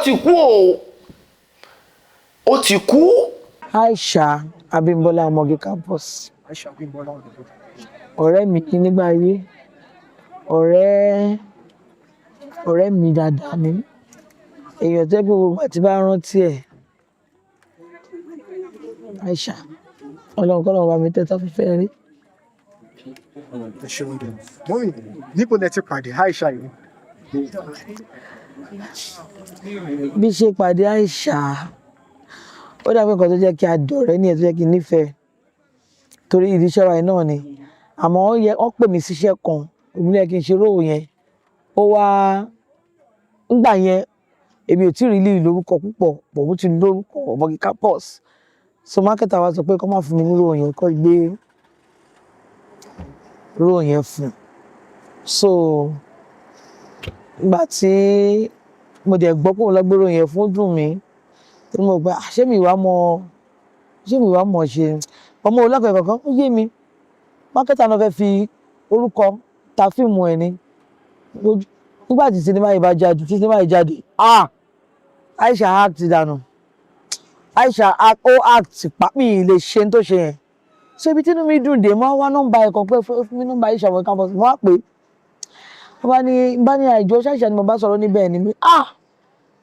ti kú o. Ó ti kú. Aisha Abímbọ́lá ọmọge campus. Aisha Abímbọ́lá ọmọge. Ọ̀rẹ́ mi nígbà ayé. Ọ̀rẹ́ mi dáadáa ni. Èèyàn tẹ́ pé gbogbo àti bá rántí ẹ̀. Aisha. Ọlọ́run kọ́ lọ́wọ́ bá mi tẹ́tọ́ fífẹ́ rí. Ẹ ṣeun dẹ̀. Mọ́mì, níbo lẹ ti pàdé Aisha yìí? Bí ṣe pàdé Aisha, ó dàbí nǹkan tó jẹ́ kí a dọ̀rẹ́ ní ẹ̀ tó jẹ́ kí n nífẹ̀ẹ́. Torí ìdí iṣẹ́ wa náà ni. Àmọ́ wọ́n pè mí síṣẹ́ kan, òmìnira kí n ṣe róò yẹn. Ó wá ńgbà yẹn, èmi ò tí ì rí líì lórúkọ púpọ̀, bọ̀ mo ti lórúkọ ọmọge campus. So marketer wa sọ pé kó má fún mi ní róò yẹn, kó gbé róò yẹn fún. So ìgbà tí mo dẹ̀ gbọ́ pé òun lọ gbé róò yẹn fún dùn mí, tí mo gbà ṣé mi wá mọ̀ ṣe ọmọ olákọ̀ọ́ kankan ó yé mi. Marketer náà fẹ́ fi orúkọ ta fíìmù ẹ̀ ni. Nígbà tí sinimá yìí jáde, Aisha act dànù. Aisha act pàmì lè ṣe tó ṣe yẹn. So ibi tí inú mi dùn dé, mo wá nọ́mbà ẹ̀ kan pé fún mi nọ́mbà Aisha ọmọge campus, mo wá pé bá ní àìjọ Aisha ni mo bá sọ̀rọ̀ níbẹ̀ ni mi.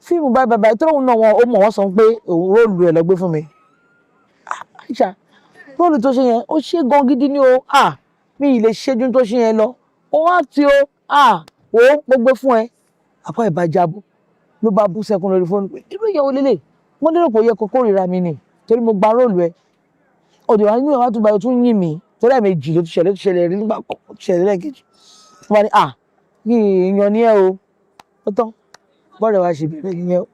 Fíìmù báyìí tó lóun náà ó mọ̀ wọ́n sọ pé òun róòlù ẹ̀ lọ gbé fún mi. Aisha róòlù tó ṣe yẹn ó ṣe gan gidi ni o. Mi ì lè ṣe ju tó ṣe yẹn lọ. Ó wá tí o wò ó gbogbo fún ẹ. Àpá ẹ̀ bá jábọ̀ ló bá bú sẹ́kún lórí fóònù pé irú ìyàwó lélẹ̀. Wọ́n lérò pé ó yẹ kó kórìíra mi ni torí mo gba róòlù ẹ. Òdì wa nínú ẹ̀ wá tún báyìí tún yìn mí torí ẹ̀ẹ̀mejì ló ti ṣẹlẹ̀ rí nígbà kan ó ti ṣẹlẹ̀ lẹ́ẹ̀kejì. Wọ́n bá ní ìyàn ni ẹ o. Ó tán bọ́ọ̀rẹ̀ wa ṣe bẹ̀rẹ̀ yẹn o.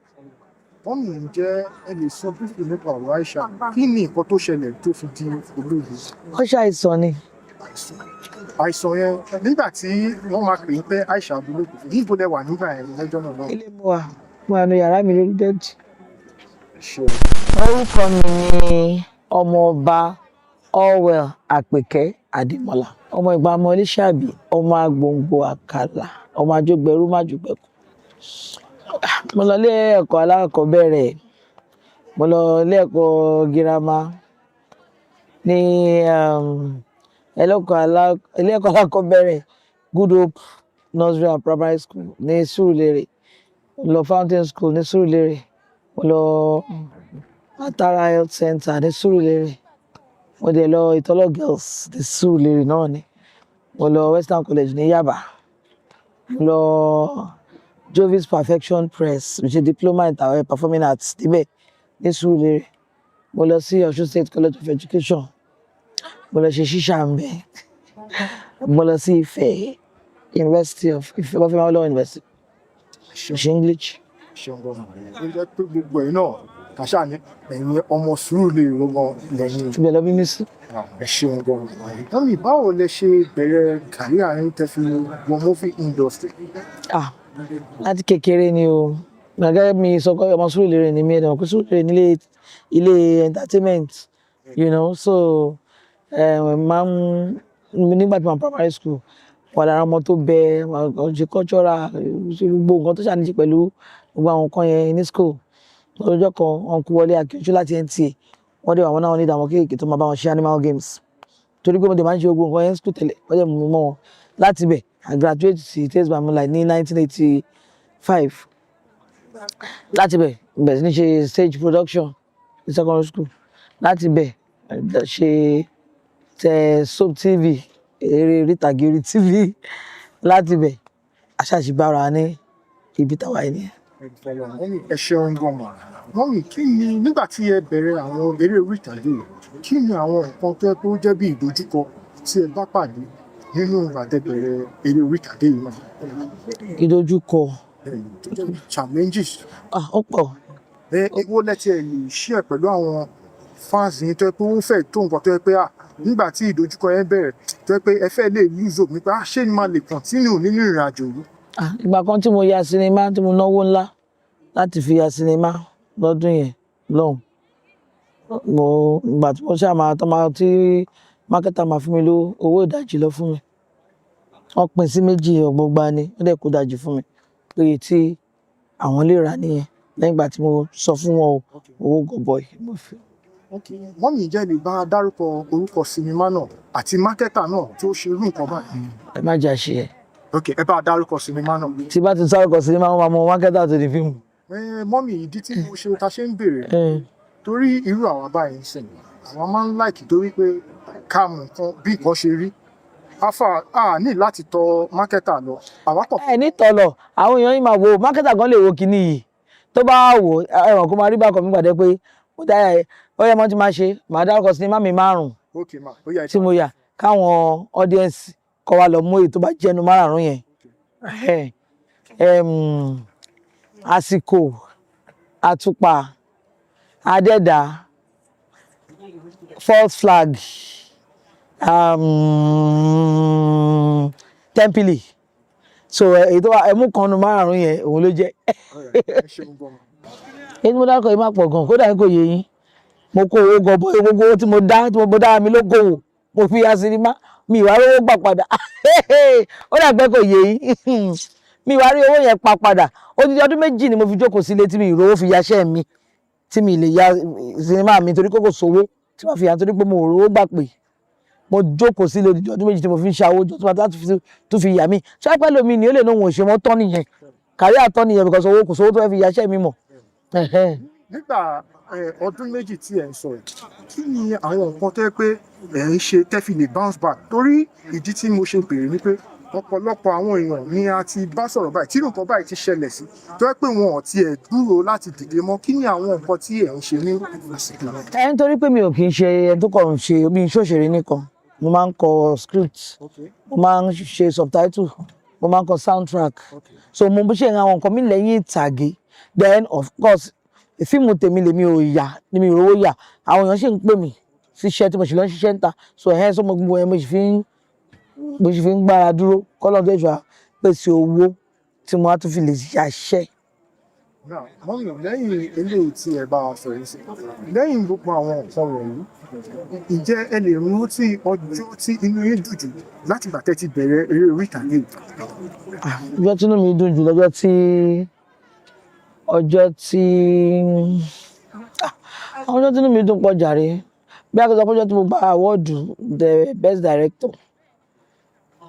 Wọ́n mú jẹ́ ẹ lè sọ bíbí nípa ọ̀rọ̀ Aisha. Kí ni nǹkan tó ṣẹlẹ̀ tó fi di olóògbé? Ó ṣàìsàn ni. Àìsàn yẹn nígbà tí wọ́n máa pè é pé Aisha olóògbé, níbo lẹ wà nígbà yẹn lọ́jọ́ náà náà? Ilé mo wà, mo wà ní yàrá mi lórí bẹ́ẹ̀dì. Ṣé Orúkọ mi ni Ọmọọba Orwell Àpèkẹ́ Adémọ́lá. Ọmọ Ìgbàmọ̀ Oníṣàbí, ọmọ Agbòǹgbò Àkàlà, ọmọ Ajógbẹrú Májùgbẹ̀kù. Mo lọ ilé ẹ̀kọ́ alákọ̀ọ́bẹ̀rẹ̀, mo lọ ilé ẹ̀kọ́ girama ní ilé ẹ̀kọ́ alákọ̀ọ́bẹ̀rẹ̀ Good Hope Nursery and Primary School ní Surulere. Mo lọ Fountain School ní Surulere. Mo lọ Atara Health Center ní Surulere. Mo dẹ̀ lọ Ìtọ́lọ̀ Girls ní Surulere náà ni. Mo lọ Western College ní Yaba. Mo lọ Jovis Perfection Press, which is diploma in performing arts níbẹ̀ ní Surulere. Mo lọ sí Ọ̀ṣun State College of Education. Mo lọ ṣe ṣíṣà ń bẹ̀. Mo lọ sí Ifẹ̀ University of Ifẹ̀ Bafemi Awolowo University. Ṣe English. Ṣeun gan. Ó jẹ́ pé gbogbo ẹ̀ náà kàṣà ní ẹ̀yin ọmọ Surulere lọ́gbọ̀n lẹ́yìn. Ibẹ̀ lọ bí mi sí. Ẹ ṣeun gan. Mọ́mì, báwo lẹ ṣe bẹ̀rẹ̀ career yín tẹ́ fi wọ movie industry? Láti kékeré ni o. Gẹ́gẹ́ bí mi sọ pé ọmọ Surulere ni mí, ẹ̀dọ̀ pé Surulere ní ilé entertainment, so nígbà tí mo wà primary school, wà lára ọmọ tó bẹ ọjọ́ cultural, gbogbo nǹkan tó ṣàníṣe pẹ̀lú gbogbo àwọn nǹkan yẹn ní school. Lọ́jọ́ kan, wọn kú Wọlé Akínsú láti NTA. Wọ́n dé àwọn náà ní ìdààmú kéèké tó máa bá wọn ṣe animal games. Torí pé mo dẹ̀ máa ń ṣe gbogbo nǹkan yẹn school tẹ́lẹ̀, wọ́n dẹ̀ mú mi mọ́ wọn. Láti bẹ̀, I graduate sí Tales by Moonlight ní 1985. Láti bẹ̀, bẹ̀rẹ̀ sí ní ṣe stage production ní secondary school. Láti bẹ̀, ṣe soap TV, eré ìtàgé orí TV. Láti bẹ̀, aṣáṣìbára ní ibi táwa yìí nìyẹn. Ẹ ṣeun gan mà. Mọ́mì, kí ni nígbà tí ẹ bẹ̀rẹ̀ àwọn eré orí ìtàgé yìí, kí ni àwọn nǹkan tó jẹ́ bí ìdojúkọ tí ẹ bá pàdé nínú àtẹ̀bẹ̀rẹ̀ eré orí ìtàgé yìí náà? Ìdojúkọ. Challenges. Ó pọ̀. Owó lẹ́tí ẹ̀ lè share pẹ̀lú àwọn fans yín tó yẹ pé wọ́n fẹ́ tó nǹkan tó yẹ pé nígbà tí ìdojúkọ yẹn bẹ̀rẹ̀ tó yẹ pé ẹ fẹ́ lè lose hope nípa ṣé ni máa lè continue nínú ìrìn àjò yìí? Ìgbà kan tí mo ya sinimá, tí mo náwó ńlá láti fi ya sinimá lọ́dún yẹn lọ́hùn. Ìgbà tí mo tí marketer máa fún mi owó ìdajì lọ fún mi. Wọ́n pín sí méjì ọgbọgba ni, wọ́n dẹ̀ kó ìdajì fún mi. Oye tí àwọn lè rà nìyẹn. lẹ́yìn ìgbà tí mo sọ fún wọn owó gọbọi mo fi. Mọ́mì jẹ́ lè bá dárúkọ orúkọ sinimá náà àti mákẹ́tà náà tó ṣe irú nǹkan báyìí. Ẹ má jà ṣe ẹ. Ẹ bá dárúkọ sinimá náà. Tí bá ti sárúkọ sinimá wọn máa mọ mákẹ́tà tó di fíìmù. Mọ́mì ìdí tí mo ṣe ta ṣe ń béèrè torí irú àwọn báyìí ń sìn àwọn máa ń láìkì torí pé ká mọ̀ nǹkan bí nǹkan ṣe rí a ní láti tọ mákẹ́tà lọ. Ẹ ní tọ̀lọ̀ àwọn èèyàn yìí máa wo mákẹ́tà gan lè wo kíní yìí tó bá wò ẹ̀wọ̀n kó máa rí bákan mi gbàdé pé ó dára ẹ̀ ó yẹ mọ́ tí máa ṣe màá dárúkọ sinimá mi 5 tí mo yà káwọn audience kọ́ wa lọ mú èyí tó bá jẹ́nu 5 yẹn. Àsìkò, Àtùpà, Adẹ́dà, False Flag, Tẹ́ḿpìlì. So èyí tó wà ẹmú kan nu 5 yẹn òun ló jẹ́. Èyí tí mo dárúkọ yìí máa pọ̀ gan kódà kò yé yín mo kó owó gọbọi gbogbo owó tí mo dá mi lókòwò mo fi ya sinimá mi ìwà rówó gbà padà ó dàgbẹ́ kò yé yín mi ìwà rí owó yẹn pa padà odidi ọdún 2 ni mo fi jókòó sílé tí mi ìrówó fi yaṣẹ́ mi tí mi lè ya sinimá mi torí kókò sówó tí wọ́n fi hàn torí pé mo ò rówó gbà pé mo jókòó sílé odidi ọdún 2 tí mo fi ń ṣàwó jọ tó fi yà mí ṣáàpẹ́ lómi ni ó lè náà wọ̀n ṣe mọ́ tán nìyẹn kárí àtọ́ nìyẹn because owó kò sówó tó fẹ́ fi yaṣẹ́ mi mọ̀. Nígbà ọdún 2 tí ẹ ń sọ kí ni àwọn nǹkan tó yẹ pé ẹ ń ṣe tẹ́ fi lè bounce back torí ìdí tí mo ṣe béèrè ni pé ọ̀pọ̀lọpọ̀ àwọn èèyàn ni a ti bá sọ̀rọ̀ báyìí tí nǹkan báyìí ti ṣẹlẹ̀ sí tó yẹ pé wọn ò tiẹ̀ dúró láti dìde mọ́ kí ni àwọn nǹkan tí ẹ ń ṣe ní àsìkò náà. Nítorí pé mi ò kì í ṣe ẹni tó kàn ń ṣe bí n ṣòṣèré nìkan mo máa ń kọ script mo máa ń ṣe subtitle mo máa ń kọ soundtrack so mo ṣe àwọn nǹkan mi lẹ́yìn ìtàgé then of course fíìmù tèmi lèmi ò yà ni mi ò rówó yà àwọn èèyàn ṣì ń pè mí síṣẹ́ tí mo sì lọ ń ṣiṣẹ́ ń ta so so mo gbogbo yẹn mo sì fi ń gbára dúró kọ́lọ́ tó ìṣọ́ pèsè owó tí mo á tún fi lè yàṣẹ́. Mọ́mì lẹ́yìn eléyìí tí ẹ bá sọ yìí sí lẹ́yìn gbogbo àwọn nǹkan wọ̀nyí ǹjẹ́ ẹ lè rántí ọjọ́ tí inú yín dùn jù láti ìgbà tẹ́ ti bẹ̀rẹ̀ eré orí ìtàgé? Ọjọ́ tí inú mi dùn jù lọ́jọ́ tí àwọn ọjọ́ tí inú mi dùn pọ̀ jàre bí a kò sọ pé ọjọ́ tí mo gba awọ́ọ̀dù the best director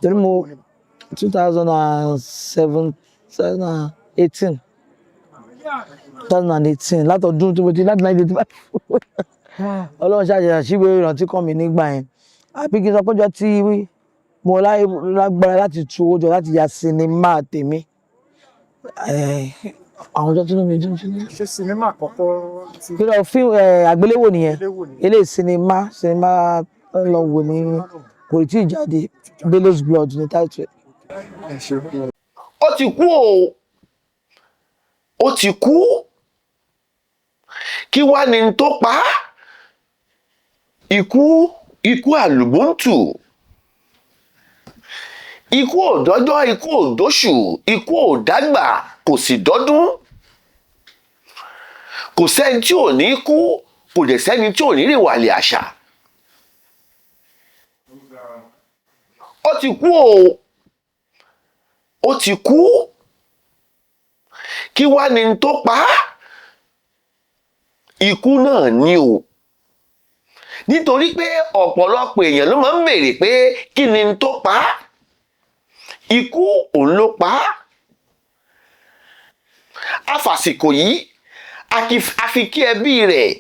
torí mo 2018 látọdún tí mo ti láti 1985 Ọlọ́run ṣàṣẹ àṣìwé ìrántí kan mi nígbà yẹn àbí kí n sọ pé ọjọ́ tí mo lágbára láti tu owó jọ láti ya sinimá tèmi àwọn ọjọ́ tí inú mi dùn jù ní. Ṣé sinimá àkọ́kọ́ tí. kí ló fíìmù àgbéléwò nìyẹn eléyìí sinimá lọ wò ní kò tí ì jáde Bellows Blood ní táìtù ẹ̀. Ó ti kú ó ti kú kí wá ní tó pa á ikú àlùbọ́ntù ikú òdọ́jọ́ ikú òdóṣù ikú òdágbà kò sì dọ́dún kò sẹ́ni tí ò ní kú kò dẹ̀ sẹ́ni tí ò ní rèwàlẹ̀ àṣà ó ti kú ó ti kú kí wá ní tó pa á ikú náà ni o nítorí pé ọ̀pọ̀lọpọ̀ èèyàn ló máa ń béèrè pé kí ni tó pa á ikú òun ló pa á àfàsìkò yìí a fi kí ẹbí rẹ̀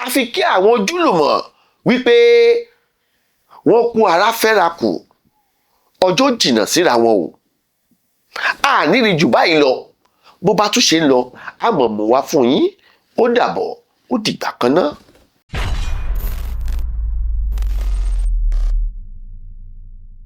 a fi kí àwọn ojúlùmọ̀ wípé wọ́n kú ara fẹ́ra kù ọjọ́ jìnnà síra wọn o a nírí jù báyìí lọ bó bá tún ṣe ń lọ a mọ̀ mọ̀ wá fún yín ó dàbọ̀ ó dìgbà kan náà.